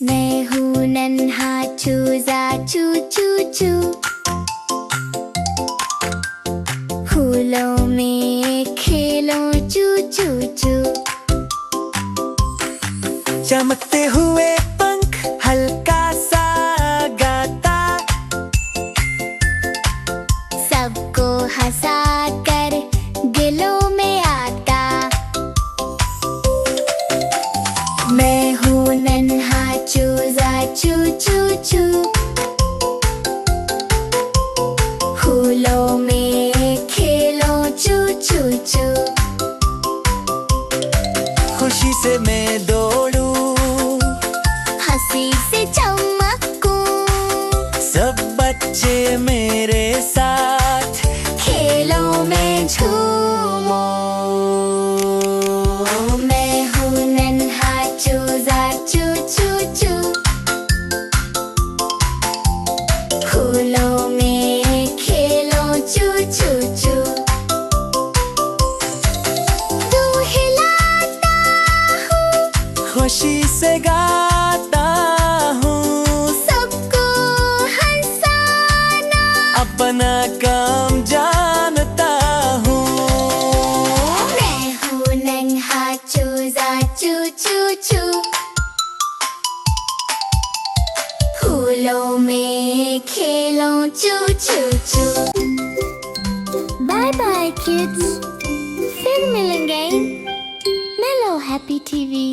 मैं हूँ नन्हा चूजा चू चू चू। फूलों में खेलो चू चू चू। चमकते हुए पंख हल्का सा गाता, सबको हंसा कर दिलों में आता। मैं हूँ नन्हा चूजा चू चू चू। फूलों में खेलो चू चू चू। खुशी से मैं दौड़ूं, हंसी से चमकूं। सब बच्चे मेरे साथ खेलों में झूमो। मैं हूँ नन्हा चूजा चू चू चू। फूलों में खेलो चू चू चू। तू हिलाता हूँ, खुशी से गाता हूँ, सबको हंसाना अपना काम जानता हूँ। मैं हूँ नन्हा चूजा चू चू चू। फूलों में खेलो चू चू चू। बाय बाय किड्स, फिर मिलेंगे। मेलो हैप्पी टीवी।